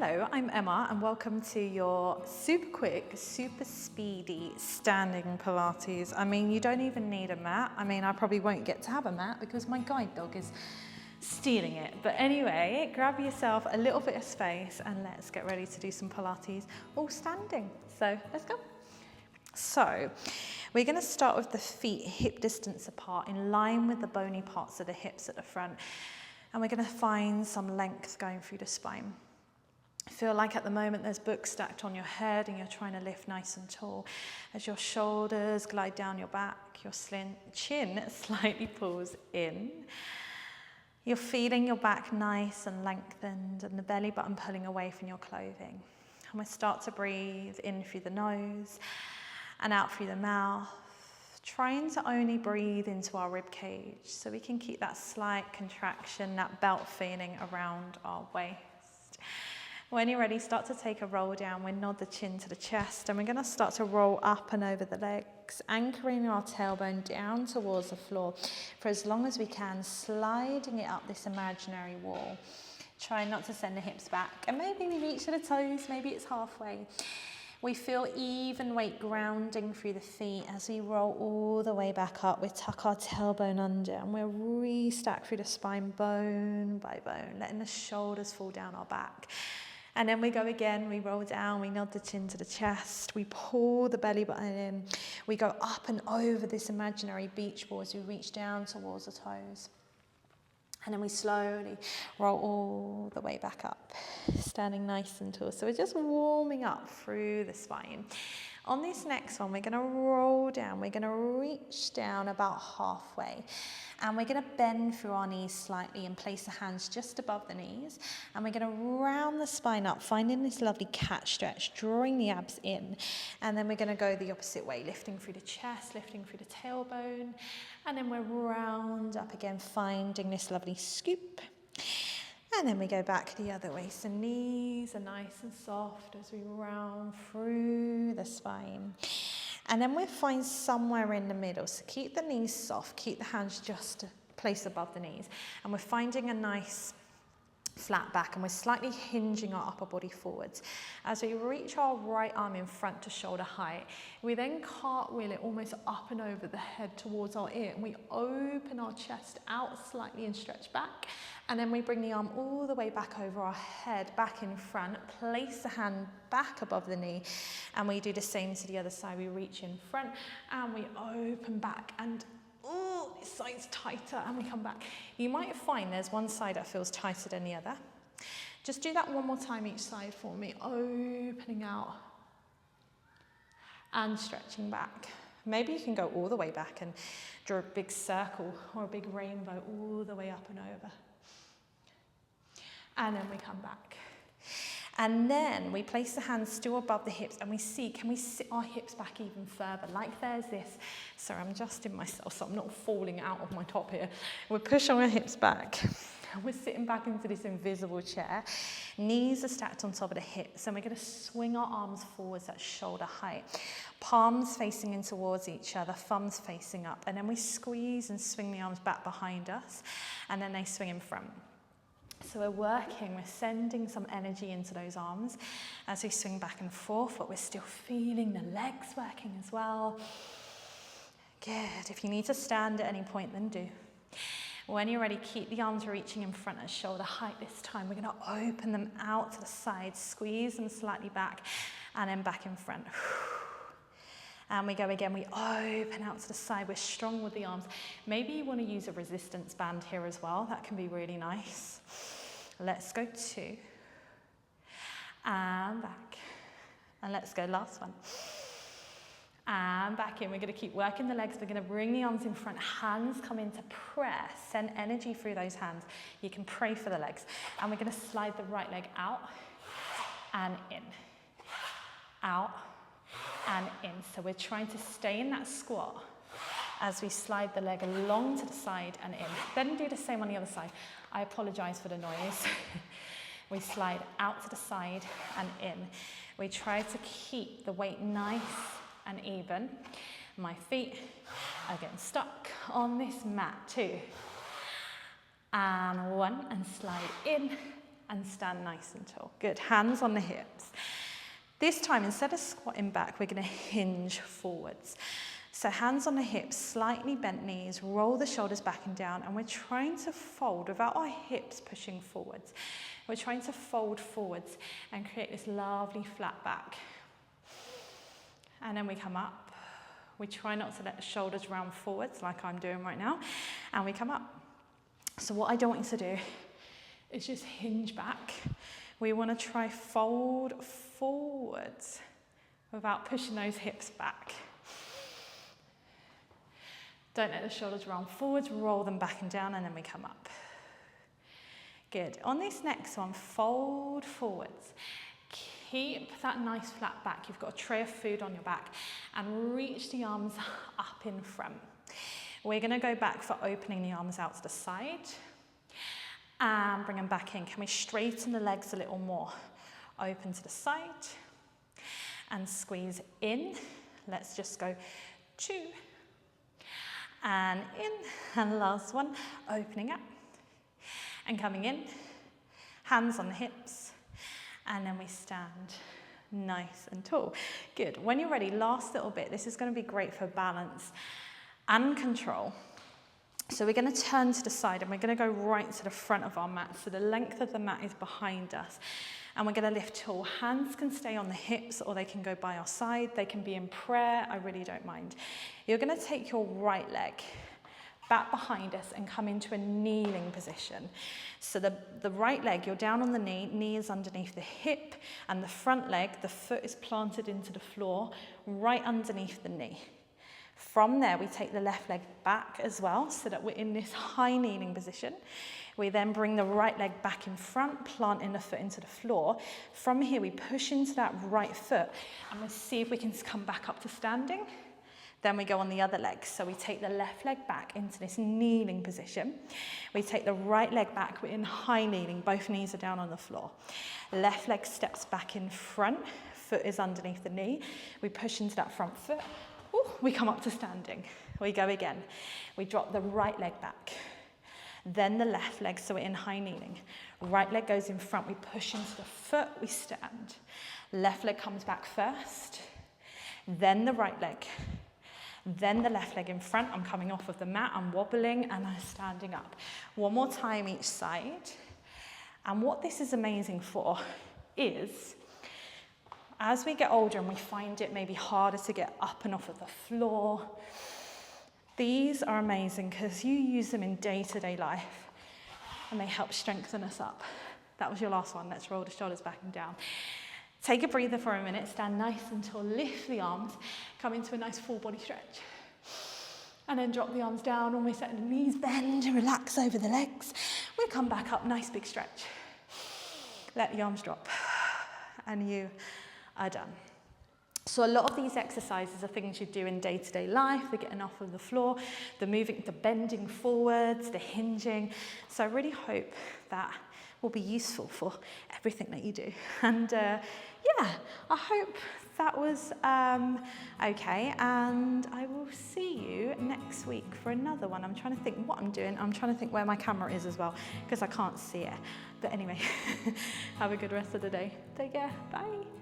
Hello, I'm Emma and welcome to your super quick, super speedy standing Pilates. I mean, you don't even need a mat. I mean, I probably won't get to have a mat because my guide dog is stealing it. But anyway, grab yourself a little bit of space and let's get ready to do some Pilates all standing. So let's go. So we're going to start with the feet hip distance apart in line with the bony parts of the hips at the front. And we're going to find some length going through the spine. Feel like at the moment there's books stacked on your head and you're trying to lift nice and tall. As your shoulders glide down your back, your chin slightly pulls in. You're feeling your back nice and lengthened and the belly button pulling away from your clothing. And we start to breathe in through the nose and out through the mouth, trying to only breathe into our rib cage so we can keep that slight contraction, that belt feeling around our waist. When you're ready, start to take a roll down. We nod the chin to the chest and we're going to start to roll up and over the legs, anchoring our tailbone down towards the floor for as long as we can, sliding it up this imaginary wall. Try not to send the hips back and maybe we reach to the toes, maybe it's halfway. We feel even weight grounding through the feet as we roll all the way back up. We tuck our tailbone under and we'll restack through the spine bone by bone, letting the shoulders fall down our back. And then we go again, we roll down, we nod the chin to the chest, we pull the belly button in, we go up and over this imaginary beach ball as we reach down towards the toes. And then we slowly roll all the way back up, standing nice and tall. So we're just warming up through the spine. On this next one, we're going to roll down. We're going to reach down about halfway. And we're going to bend through our knees slightly and place the hands just above the knees. And we're going to round the spine up, finding this lovely cat stretch, drawing the abs in. And then we're going to go the opposite way, lifting through the chest, lifting through the tailbone. And then we're round up again, finding this lovely scoop. And then we go back the other way. So knees are nice and soft as we round through the spine. And then we'll find somewhere in the middle. So keep the knees soft, keep the hands just placed above the knees. And we're finding a nice flat back and we're slightly hinging our upper body forwards. As we reach our right arm in front to shoulder height, we then cartwheel it almost up and over the head towards our ear. And we open our chest out slightly and stretch back. And then we bring the arm all the way back over our head, back in front, place the hand back above the knee, and we do the same to the other side. We reach in front and we open back and this side's tighter and we come back. You might find there's one side that feels tighter than the other. Just do that one more time each side for me, opening out and stretching back. Maybe you can go all the way back and draw a big circle or a big rainbow all the way up and over. And then we come back. And then we place the hands still above the hips and we see, can we sit our hips back even further? Like there's this, sorry, I'm adjusting myself so I'm not falling out of my top here. We're pushing our hips back. We're sitting back into this invisible chair. Knees are stacked on top of the hips and we're going to swing our arms forwards at shoulder height. Palms facing in towards each other, thumbs facing up. And then we squeeze and swing the arms back behind us and then they swing in front. So we're sending some energy into those arms as we swing back and forth, but we're still feeling the legs working as well. Good. If you need to stand at any point, then do. When you're ready, keep the arms reaching in front at shoulder height this time. We're going to open them out to the side, squeeze them slightly back, and then back in front. And we go again, we open out to the side, we're strong with the arms. Maybe you want to use a resistance band here as well, that can be really nice. Let's go 2. And back. And let's go last one. And back in, we're going to keep working the legs, we're going to bring the arms in front, hands come into prayer, send energy through those hands. You can pray for the legs. And we're going to slide the right leg out and in. Out. And in. So we're trying to stay in that squat as we slide the leg along to the side and in. Then do the same on the other side. I apologize for the noise. We slide out to the side and in. We try to keep the weight nice and even. My feet are getting stuck on this mat. 2. And 1. And slide in and stand nice and tall. Good, hands on the hips. This time, instead of squatting back, we're gonna hinge forwards. So hands on the hips, slightly bent knees, roll the shoulders back and down, and we're trying to fold without our hips pushing forwards. We're trying to fold forwards and create this lovely flat back. And then we come up. We try not to let the shoulders round forwards like I'm doing right now, and we come up. So what I don't want you to do is just hinge back. We want to try fold forwards without pushing those hips back. Don't let the shoulders round forwards, roll them back and down, and then we come up. Good. On this next one, fold forwards. Keep that nice flat back. You've got a tray of food on your back, and reach the arms up in front. We're going to go back for opening the arms out to the side and bring them back in. Can we straighten the legs a little more? Open to the side and squeeze in. Let's just go 2 and in, and last one, opening up and coming in, hands on the hips, and then we stand nice and tall. Good. When you're ready, last little bit. This is going to be great for balance and control. So we're going to turn to the side, and we're going to go right to the front of our mat. So the length of the mat is behind us. And we're going to lift tall. Hands can stay on the hips, or they can go by our side. They can be in prayer. I really don't mind. You're going to take your right leg back behind us and come into a kneeling position. So the right leg, you're down on the knee is underneath the hip, and the front leg, the foot is planted into the floor, right underneath the knee. From there, we take the left leg back as well, so that we're in this high kneeling position. We then bring the right leg back in front, planting the foot into the floor. From here, we push into that right foot, and we'll see if we can come back up to standing. Then we go on the other leg. So we take the left leg back into this kneeling position. We take the right leg back, we're in high kneeling, both knees are down on the floor. Left leg steps back in front, foot is underneath the knee. We push into that front foot. Ooh, we come up to standing. We go again. We drop the right leg back. Then the left leg, so we're in high kneeling. Right leg goes in front, we push into the foot, we stand. Left leg comes back first, then the right leg, then the left leg in front. I'm coming off of the mat, I'm wobbling, and I'm standing up. One more time each side. And what this is amazing for is, as we get older and we find it maybe harder to get up and off of the floor, these are amazing because you use them in day-to-day life and they help strengthen us up. That was your last one. Let's roll the shoulders back and down. Take a breather for a minute, stand nice and tall, lift the arms, come into a nice full body stretch. And then drop the arms down, almost letting the knees bend and relax over the legs. We'll come back up, nice big stretch. Let the arms drop, and you are done. So a lot of these exercises are things you do in day-to-day life, the getting off of the floor, the moving, the bending forwards, the hinging. So I really hope that will be useful for everything that you do. And yeah, I hope that was okay. And I will see you next week for another one. I'm trying to think what I'm doing. I'm trying to think where my camera is as well, because I can't see it. But anyway, have a good rest of the day. Take care. Bye.